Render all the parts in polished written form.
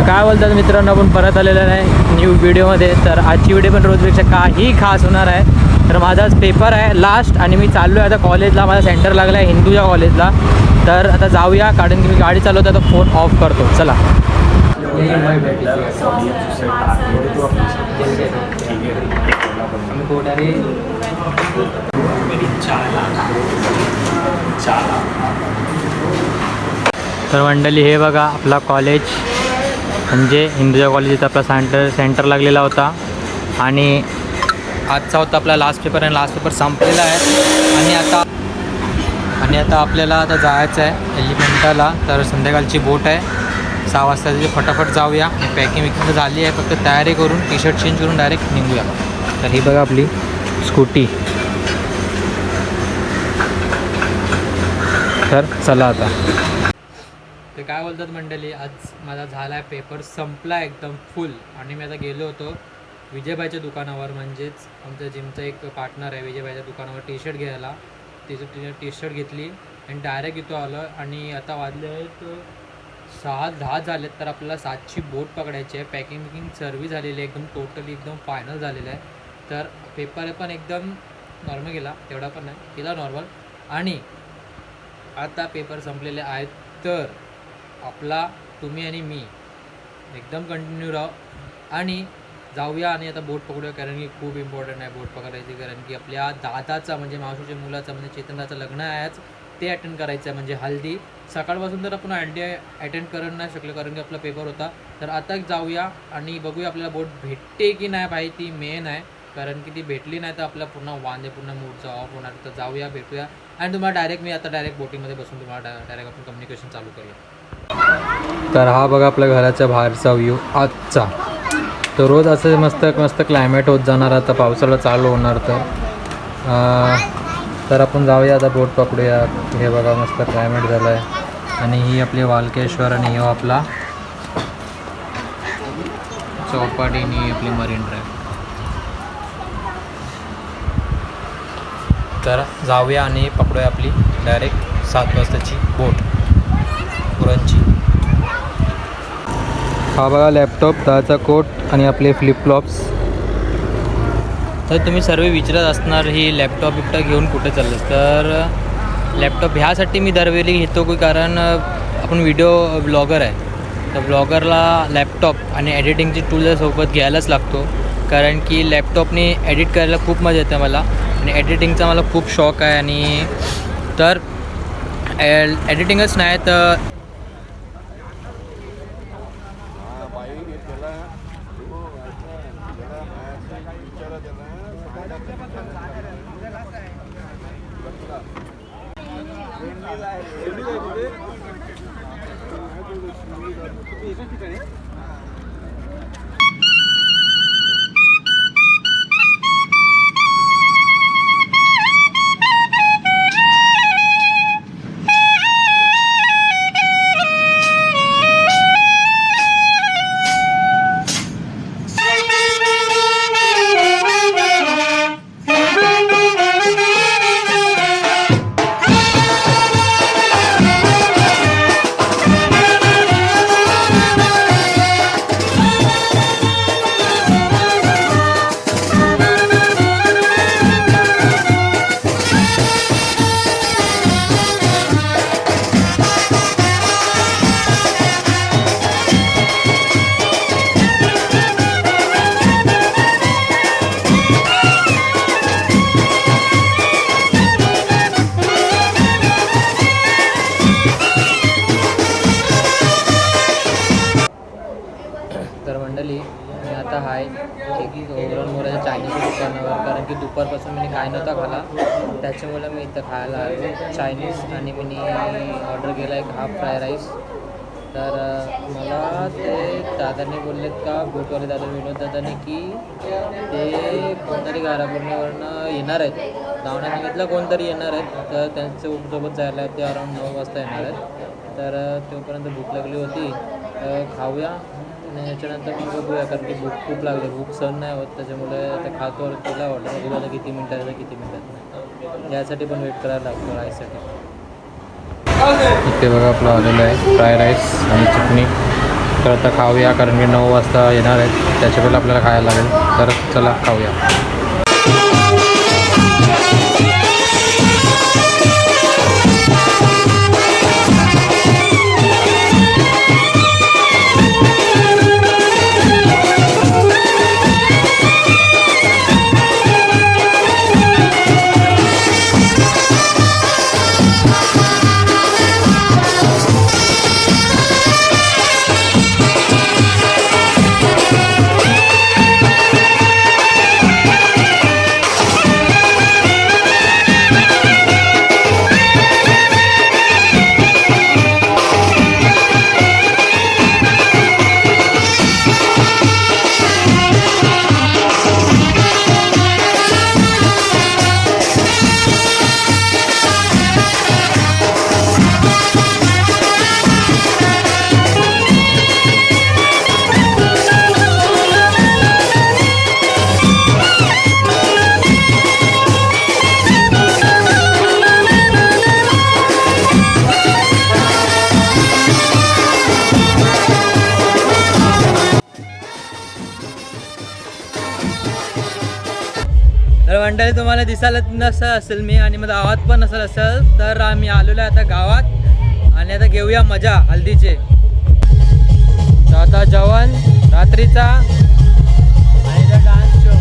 तर काय बोलतात मित्रांनो, आपण परत आलेलं आहे न्यू व्हिडिओमध्ये. तर आजची व्हिडिओ पण रोजपेक्षा काही खास होणार आहे. तर माझा पेपर आहे लास्ट आणि मी चाललो आहे आता कॉलेजला. माझा सेंटर लागला आहे हिंदूच्या कॉलेजला. तर आता जाऊया, कारण की मी गाडी चालवतो आता फोन ऑफ करतो. चला. तर मंडळी हे बघा आपला कॉलेज, म्हणजे हिंदूच्या कॉलेज. आपला सेंटर लागलेला होता आणि आजचा होता आपला लास्ट पेपर आणि लास्ट पेपर संपलेला आहे. आणि आता आपल्याला आता जायचं आहे एलिमेंटाला. तर संध्याकाळची बोट आहे 6 वाजता. फटाफट जाऊया. पॅकिंग तर झाली आहे, फक्त तयारी करून टी शर्ट चेंज करून डायरेक्ट निघूया. तर ही बघा आपली स्कूटी. तर चला आता. ते काय बोलतात मंडळी, आज माझा झाला आहे पेपर, संपला एकदम फुल. आणि मी आता गेलो होतो विजयभाईच्या दुकानावर, म्हणजेच आमच्या जिमचा एक पार्टनर आहे विजयभाईच्या दुकानावर, टी शर्ट घ्यायला. तिचं टी शर्ट घेतली आणि डायरेक्ट इथं आलं. आणि आता वाजले आहेत 6:10 झालेत. तर आपल्याला 7ची बोट पकडायची आहे. पॅकिंग सर्व झालेली आहे, एकदम टोटली एकदम फायनल झालेलं आहे. तर पेपर पण एकदम नॉर्मल गेला, तेवढा पण नाही गेला, नॉर्मल. आणि आता पेपर संपलेले आहेत. तर आपला तुम्ही आणि मी एकदम कंटिन्यू राहू आणि जाऊया आणि आता बोट पकडूया, कारण की खूप इम्पॉर्टंट आहे बोट पकडायची. कारण की आपल्या दादाचा म्हणजे मावशीच्या मुलाचा म्हणजे चेतनदाचं लग्न आहे आज, ते अटेंड करायचं आहे. म्हणजे हल्दी सकाळपासून तर आपण अटेंड करू नाही शकलो, कारण की आपला पेपर होता. तर आता जाऊया आणि बघूया आपल्याला बोट भेटते की नाही भाई, ती मेन आहे. कारण की ती भेटली नाही तर आपला पूर्ण पूर्ण मूडचा ऑफ होणार. तर जाऊया, भेटूया आणि तुम्हाला डायरेक्ट बोटिंगमध्ये बसून तुम्हाला डायरेक्ट आपण कम्युनिकेशन चालू करूया. तर हा बघा आपल्या घराच्या बाहेरचा व्ह्यू आजचा. तर रोज असं मस्त क्लायमेट होत जाणार. आता पावसाळा चालू होणार. तर आपण जाऊया आता, बोट पकडूया. हे बघा मस्त क्लायमेट झालं आहे. आणि ही आपली वालकेश्वर आणि हो आपला चौपाटी आणि आपली मरीन ड्राईव्ह. तर जाऊया आणि पकडूया आपली डायरेक्ट 7 वाजताची बोट पुरणची. हा बघा लॅपटॉप, दहाचा कोट आणि आपले फ्लिपफ्लॉप्स. तर तुम्ही सर्व विचारत असणार ही लॅपटॉप घेऊन कुठे चाललं. तर लॅपटॉप ह्यासाठी मी दरवेळी घेतो की कारण आपण व्हिडिओ ब्लॉगर आहे. तर ब्लॉगरला लॅपटॉप आणि एडिटिंगची टूल सोबत घ्यायलाच लागतो, कारण की लॅपटॉपने एडिट करायला खूप मजा येते मला. आणि एडिटिंगचा मला खूप शौक आहे. आणि तर एडिटिंगच नाही तर मंडळी मी आता आहे मोराच्या चायनीजच्या दुकानावर, कारण की दुपारपासून मी काय नव्हता खाला, त्याच्यामुळे मी इथं खायला आलो चायनीज. आणि मी ऑर्डर केला एक हाफ फ्राय राईस. तर मला ते दादांनी बोललेत का, बोटवाले दादा विनोद दादाने, की ते कोणतरी घरापूर्णवरनं येणार आहेत. नावाने सांगितलं कोणतरी येणार आहेत, तर त्यांच्यासोबत जायला ते अराऊंड 9 वाजता येणार आहेत. तर तोपर्यंत भूक लागली होती, खाऊया आणि याच्यानंतर मग बघूया, कारण की भूक खूप लागली, भूक सहन नाही होत. त्याच्यामुळे ते खातो तिला ऑर्डर बघूया आता किती मिनटात किती मिनटात नाही, यासाठी पण वेट करायला लागतो राईससाठी. इथे बघा आपलं आलेलं आहे फ्राय राईस आणि चटणी. तर आता खाऊया, कारण की 9 वाजता येणार आहेत, त्याच्या वेळेला आपल्याला खायला लागेल. तर चला खाऊया. तर मंडळी तुम्हाला दिसायला नसं असेल मी, आणि माझा आवाज पण नसेल असेल, तर आम्ही आलेलो आहे आता गावात, आणि आता घेऊया मजा हल्दीचे. तर आता जेवण रात्रीचा आणि डान्स शो.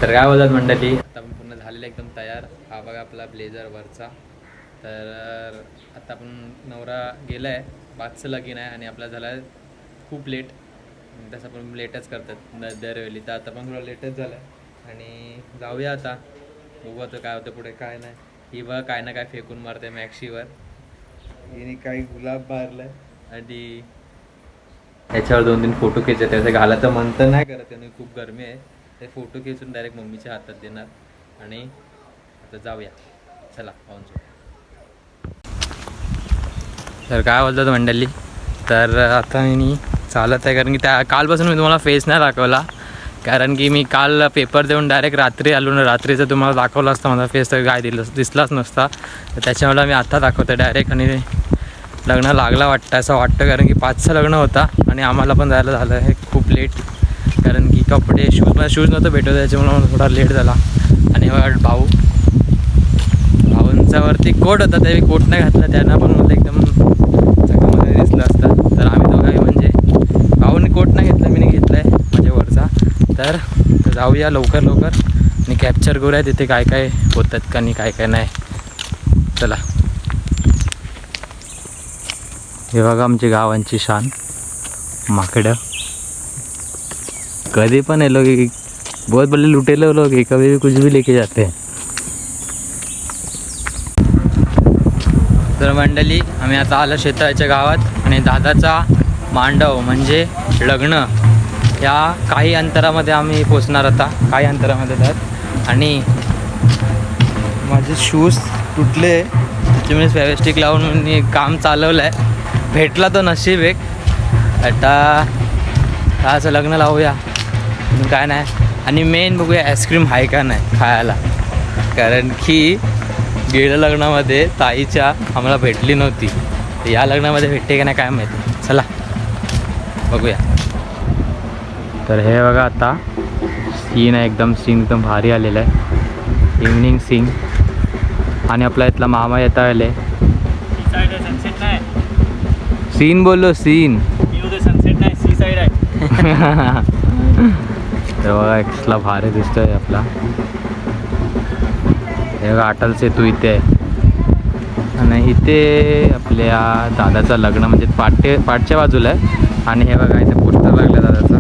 तर काय बोलतात मंडळी, आता आपण पूर्ण झालेलं एकदम तयार. हा बघा आपला ब्लेझर वरचा. तर आता आपण नवरा गेला आहे, 5चं लगीन आहे आणि आपला झाला आहे खूप लेट. तसं पण लेटच करतात दरवेळी, तर आता पण थोडा लेटच झाला आहे आणि जाऊया आता. बघू आता काय होतं पुढे काय नाही. ही बघा काय ना काय फेकून मारते मॅक्सीवर. हिने काही गुलाब मारलाय आणि त्याच्यावर 2-3 फोटो खेचले. त्याचे घालायचं मन तर नाही करत त्याने, खूप गरमी आहे. ते फोटो खेचून डायरेक्ट मम्मीच्या हातात देणार आणि आता जाऊया. चला पाहून. तर काय बोलतात मंडळी, तर आता मी चालत आहे कारण की त्या कालपासून मी तुम्हाला फेस नाही दाखवला, कारण की मी काल पेपर देऊन डायरेक्ट रात्री आलो ना. रात्रीचं तुम्हाला दाखवलं असतं माझा फेस तर काय दिसलाच नसता. तर त्याच्यामुळे मी आत्ता दाखवतो डायरेक्ट. आणि लग्न लागला वाटतं असं वाटतं, कारण की 5चं लग्न होता आणि आम्हाला पण जायला झालं आहे खूप लेट, कारण की कपडे शूज नव्हतं भेटत, त्याच्यामुळे मला थोडा लेट झाला. आणि भाऊंचा वरती कोट होता, त्यावेळी कोट नाही घातला, त्यांना पण मला एकदम चांगल्यामध्ये दिसलं असतं. तर आम्ही दोघाही म्हणजे भाऊने कोट नाही घेतला, मी घेतला आहे माझ्या वरचा. तर जाऊया लवकर आणि कॅप्चर करूया तिथे काय काय होतात का नाही, काय काय नाही. चला. हे बघा आमची गावांची शान, माकडं. कधी पण ये लोग बहुत बड़े लुटेले लोग, कभी भी कुछ भी लेके जाते हैं. तर मंडळी आम्ही आता आलो शेताच्या गावात आणि दादाचा मांडव म्हणजे लग्न या काही अंतरामध्ये आम्ही पोचणार आता, काही अंतरामध्ये त्यात. आणि माझे शूज तुटले, त्याच्यामुळे फेविस्टिक लावून मी काम चालवलं आहे. भेटला तो नशीब एक. आता असं लग्न लावूया काय नाही. आणि मेन बघूया आईस्क्रीम आहे का नाही खायला, कारण की गेल्या लग्नामध्ये ताईच्या आम्हाला भेटली नव्हती, तर या लग्नामध्ये भेटते का नाही काय माहिती. चला बघूया. तर हे बघा आता सीन आहे, सीन एकदम भारी आलेलं आहे, इव्हनिंग सीन. आणि आपला इथला मामा येता आले. सीन बोललो, सीन सनसेट नाही, सी साईड आहे. तर बघा एक्सला भारी दिसतोय आपला. हे बघा अटल सेतू इथे आहे आणि इथे आपल्या दादाचं लग्न म्हणजे पाठच्या बाजूला आहे. आणि हे बघा इथे पोस्टर लागलं दादाचं.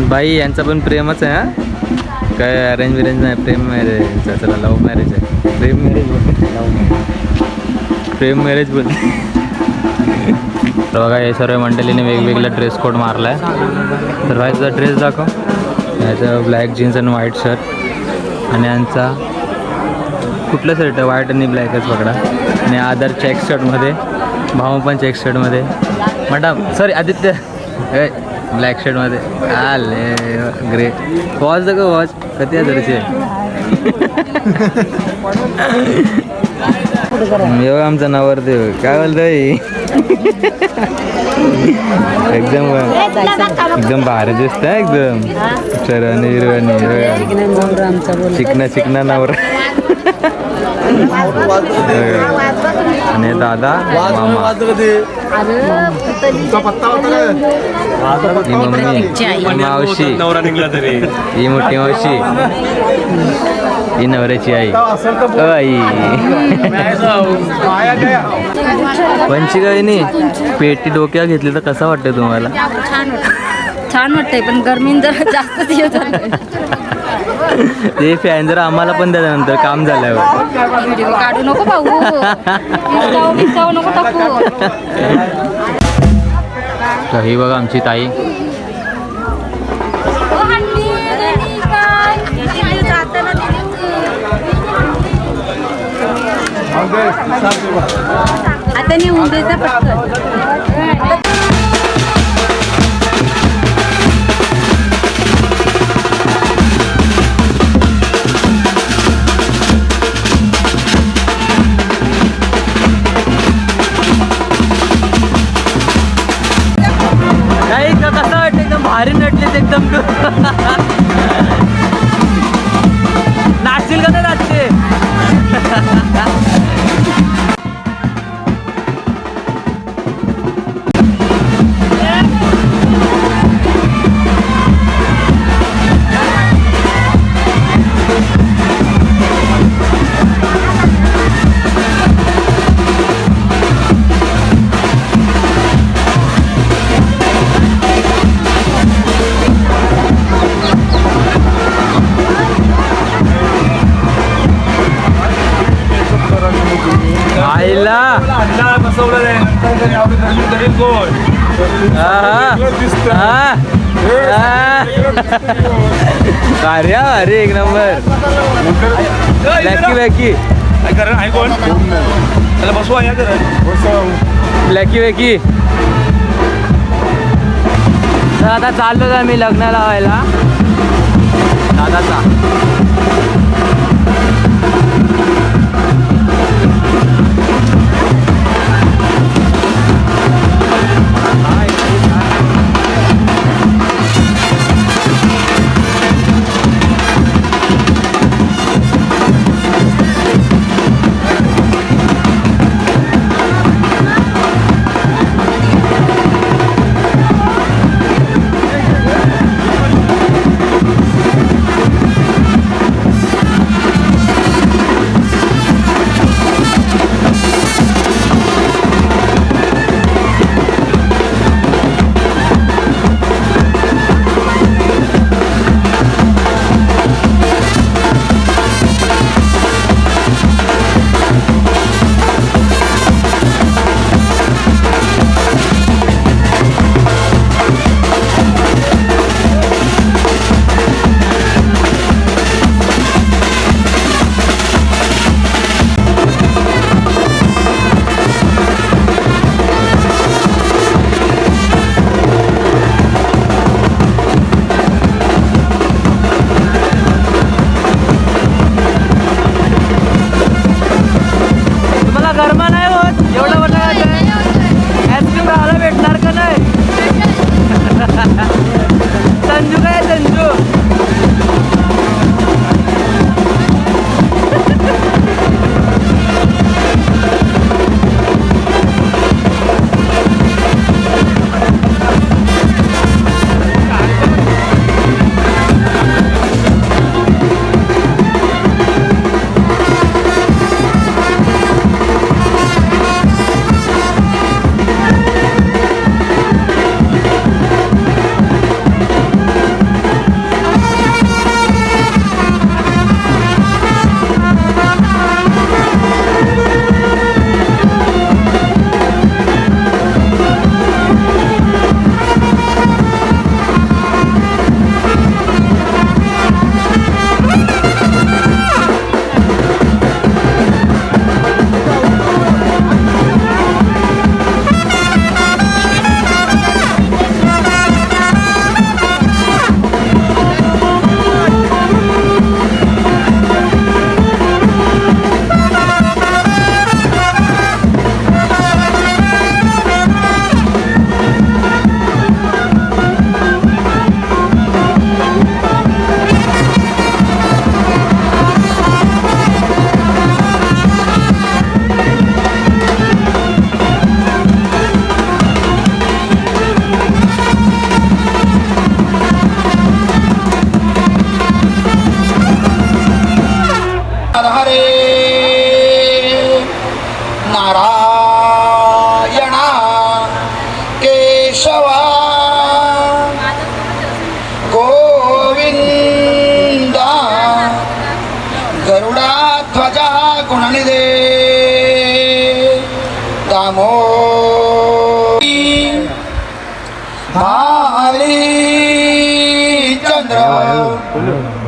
बाई यांचं पण प्रेमच आहे हा, काय अरेंज बिरेंज नाही, प्रेम मॅरेज यांचा. चला लव्ह मॅरेज आहे, प्रेम मॅरेज बोल. तर बघा हे सर्व मंडळीने वेगवेगळा ड्रेस कोड मारला आहे. तर व्हायचा ड्रेस दाखव. याचा ब्लॅक जीन्स आणि व्हाईट शर्ट, आणि यांचा कुठलं शर्ट आहे, व्हाईट आणि ब्लॅकच पकडा. आणि आदर चेक शर्टमध्ये, भाऊ पण चेक शर्टमध्ये, मॅडम सॉरी आदित्य ब्लॅक शर्टमध्ये आले. ग्रे वॉच दाखव, वॉच किती हजाराची आहे. एवढं आमचा नवरदेव काय बोलतोय. एकदम भारी दिसत आहे, एकदम चरणी चिकना नवरा. आणि दादा मामा, ही मम्मी, ही मावशी, ही मोठी मावशी, ही नवऱ्याची आई. पंचगाईनी पेटी डोक्यावर घेतली तर कसं वाटतं तुम्हाला? छान वाटतंय, पण गरमीन जरा जास्त दिवस झालं. ते फॅन जरा आम्हाला पण त्याच्यानंतर काम झाल्यावर व्हिडिओ काढू नको भाऊ, नको टाकू. तर ही बघा आमची ताई. आता नेऊन द्यायचा पटकन. कसं वाटतं, एकदम भारी नटलेत एकदम. नाचतील का नाचते. आईला अंडा बसवलं आहे नंतर घरी आपली गरमी करील कोण अरे अरे एक नंबर ब्लॅकी ब्लॅकी काय करण आहे कोण त्याला बसवा या करण ब्लॅकी ब्लॅकी. तर आता चाललो तर मी लग्न लावायला दादाचा.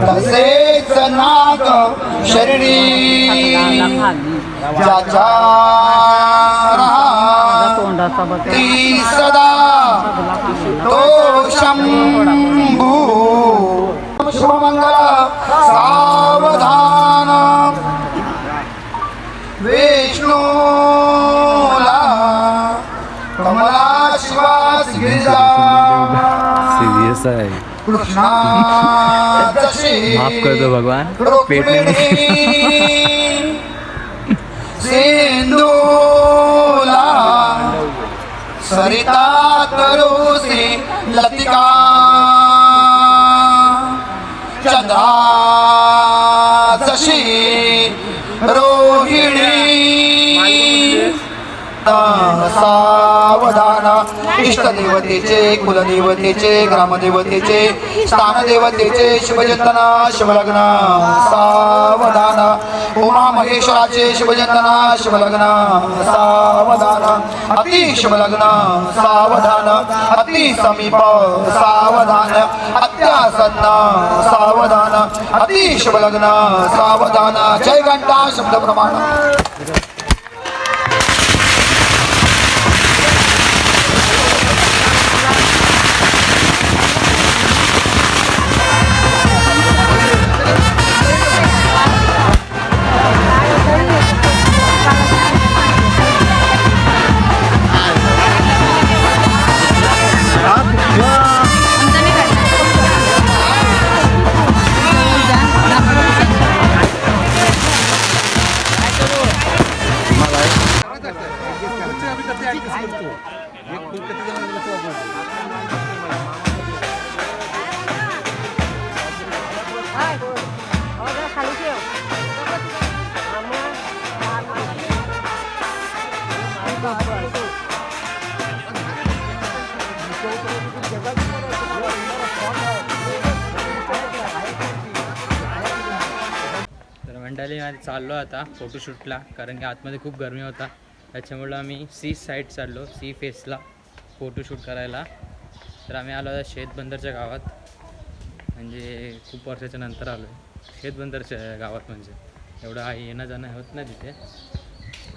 तसेच नाग शरीरी ज्याच्या ती सदा तो शंभू शुभमंगल सावधान विष्णूला कमला शिवा गिरिजा सिरियस आहे. कृष्णा माफ करतो भगवान पेट सिंधूला सरिता तरुसी लतिका चंद्रा जशी रोहिणी सावधान इष्टदेवतेचे कुलदेवतेचे ग्रामदेवतेचे स्थानदेवतेचे शिवजंतन शिवलग्न सावधान उमा महेश्वराचे शिवजंतन शिवलग्न सावधान अति शिवलग्न सावधान अति समीप सावधान अत्यासन्न सावधान अति शिवलग्न सावधान जय घंटा शब्द प्रमाण तर मंडळी आम्ही चाललो आता फोटोशूटला, कारण की आतमध्ये खूप गरमी होता, त्याच्यामुळं आम्ही सी साईड चाललो, सी फेसला फोटोशूट करायला. तर आम्ही आलो आता शेतबंदरच्या गावात, म्हणजे खूप वर्षाच्या नंतर आलो आहे शेतबंदरच्या गावात. म्हणजे एवढं येणं जाणं होत नाही तिथे.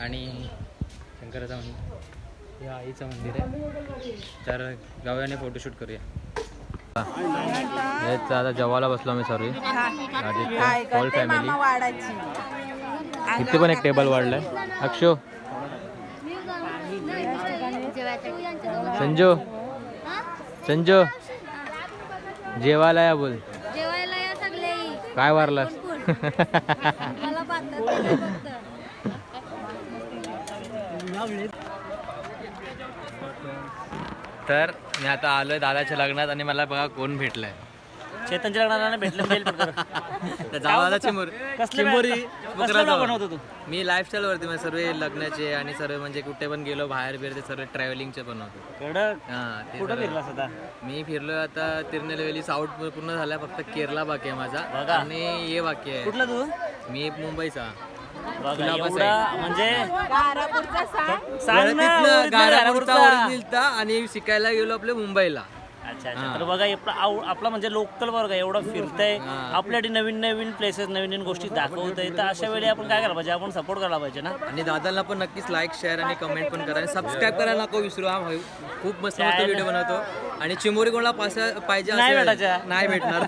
आणि शंकराचं मंदिर, हे आईचं मंदिर आहे. तर गावाने फोटोशूट करूया. हेच आता जेवायला बसलो आम्ही सर्व ऑल फॅमिली. इथे पण एक टेबल वाढलाय. अक्षो, संजू, संजू जेवायला या बोल. जेवायला या सगळे. काय वारलास? मला बांधतात. तर मी आता आलोय दादाच्या लग्नात आणि मला बघा कोण भेटलाय. चेतनच्या लग्नाला भेटलं. बनवतो तू? मी लाईफस्टाईल वरती म्हणजे सर्व लग्नाचे आणि सर्व म्हणजे कुठे पण गेलो बाहेर बिर ते सर्व ट्रॅव्हलिंगचे बनवतो. कुठं फिरलास आता? मी फिरलोय आता तिरुनेलवेली साऊथ पूर्ण झालाय, फक्त केरला बाकी आहे माझा आणि हे बाकी आहे. कुठला तू? मी मुंबईचा. म्हणजे आणि शिकायला गेलो आपल्या मुंबईला. अच्छा अच्छा. तर बघा आपला म्हणजे लोकल वर्ग एवढा फिरतंय, आपल्यासाठी नवीन नवीन प्लेसेस नवीन नवीन गोष्टी दाखवतंय. तर अशा वेळी आपण काय करायला पाहिजे? आपण सपोर्ट करायला पाहिजे ना. आणि दादाला पण नक्कीच लाईक शेअर आणि कमेंट पण करा आणि सबस्क्राईब करायला नको विसरू. हा भाई खूप मस्त मस्त व्हिडिओ बनवतो. आणि चिंबोरी कोणाला पाहिजे नाही भेटायच्या, नाही भेटणार.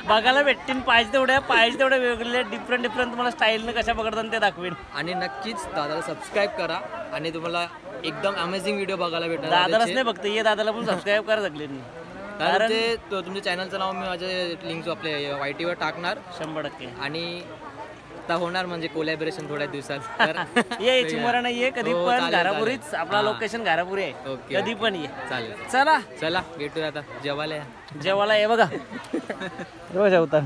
बघायला भेटतील. पाहिजे तेवढे वेगळे डिफरंट तुम्हाला स्टाईलने कशा पकडतात ते दाखवेन. आणि नक्कीच दादाला सबस्क्राईब करा आणि तुम्हाला एकदम अमेझिंग व्हिडिओ बघायला भेटणार. दादालाच नाही बघते, ये दादाला पण सबस्क्राईब करा सगळ्यांनी. कारण ते तुमच्या चॅनलचं नाव मी माझ्या लिंक आपल्या वायटीवर टाकणार 100%. आणि आता होणार म्हणजे कोलॅबरेशन थोड्या दिवसात. ये चिंबोऱ्यांना ये कधी हो, पण. चालेल, घारापुरीच चालेल. आपला लोकेशन घारापुरी आहे. ओके. कधी पण ये. चालेल. चला चला भेटूया आता जेवायला या. जेवायला ये. बघा रोज जेवतात.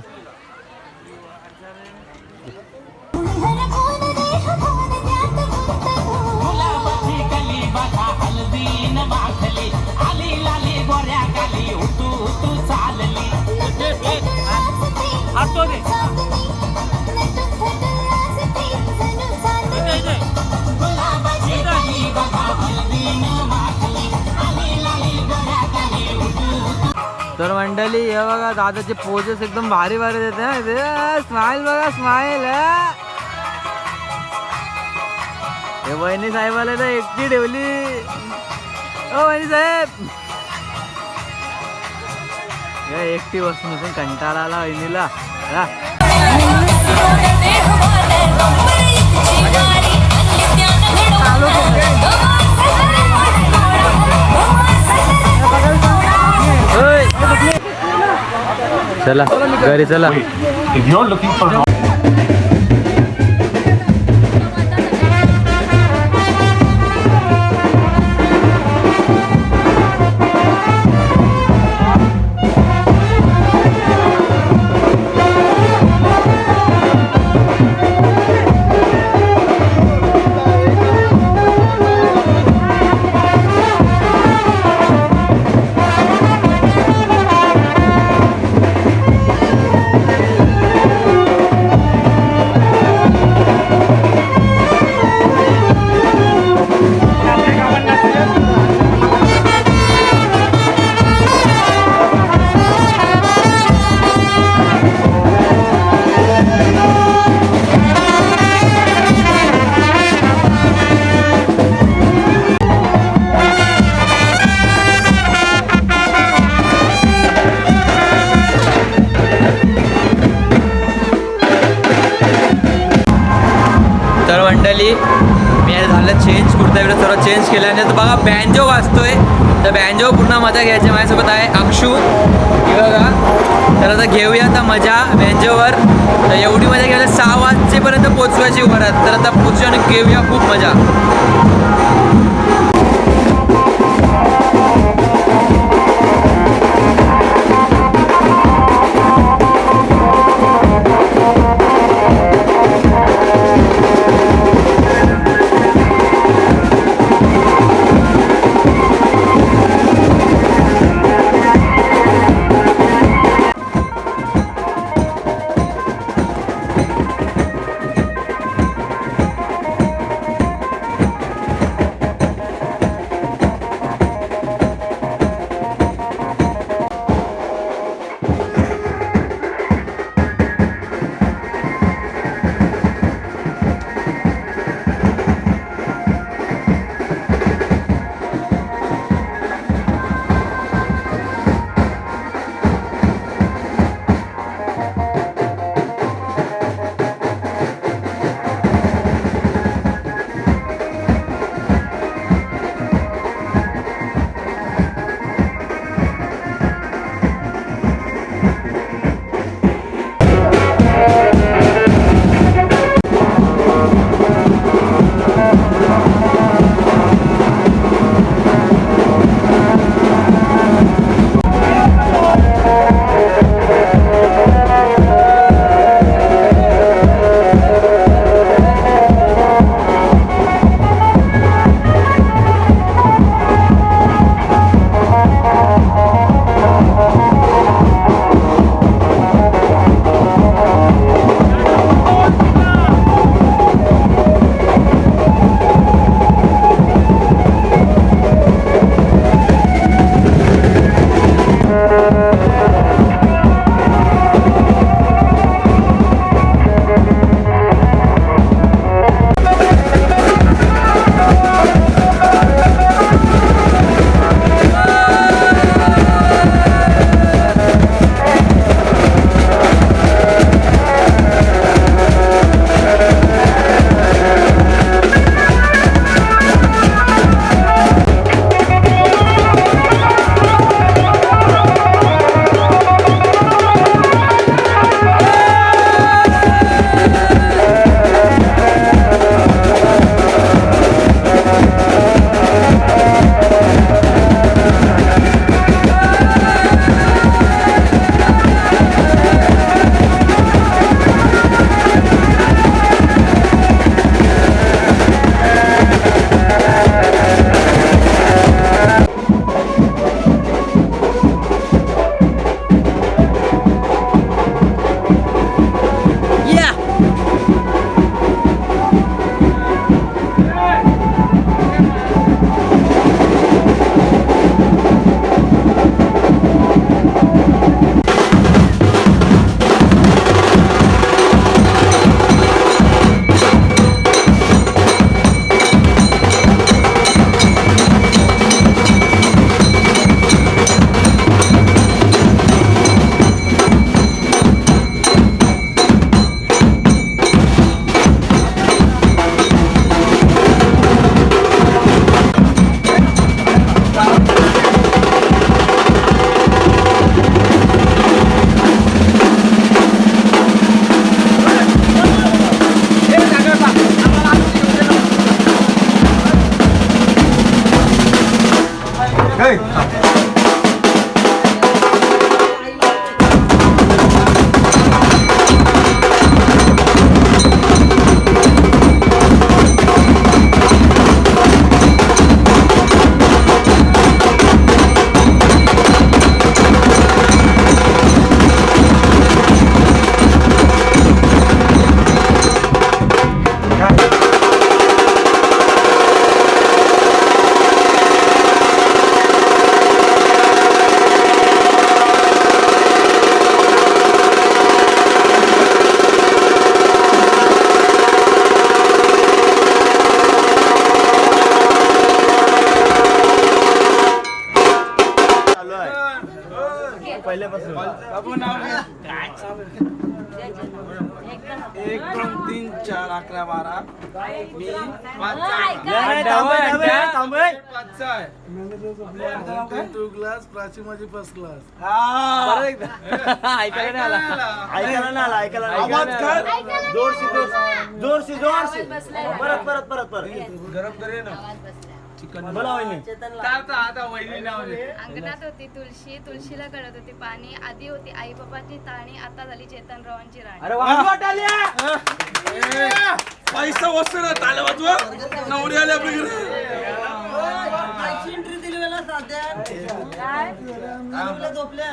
तर मंडळी हे बघा दादाचे पोजेस एकदम भारी भारी देते. स्माइल बघा, स्माइल. हे वहिनी साहेबाला तर एकटी ठेवली. ओ वहिनी साहेब, एकटी बसून बसून कंटाळा आला वहिनीला. चला घरी चला. If you're looking for finally मी झालं चेंज, कुर्ता वगैरे सर्व चेंज केलं आणि आता बघा बँजो वाजतोय. तर बँजो पूर्ण मजा घ्यायची. माझ्यासोबत आहे अक्षू, हे बघा. तर आता घेऊया आता मजा बँजोवर. तर एवढी मजा घ्यायला 6 वाजेपर्यंत पोचवायची वरात. तर आता पोचू आणि घेऊया खूप मजा. पहिल्यापासून 1 2 3 4 11 12 मी क्लास प्राची माझी फर्स्ट क्लास ऐकायला नाही आला आवाज कर जोरशी परत गरम करे ना बोला वहिनी. आता वहिनी नाव दे. अंगणात होती तुळशी, तुळशीला कळत होती पाणी. आधी होती आई बाबाची ताणी, आता झाली चेतनरावांची राणी. अरे वाजवट आली पैसा वस्तू ना ताले वाजवा नवरी आले आपल्या घरी झोपल्या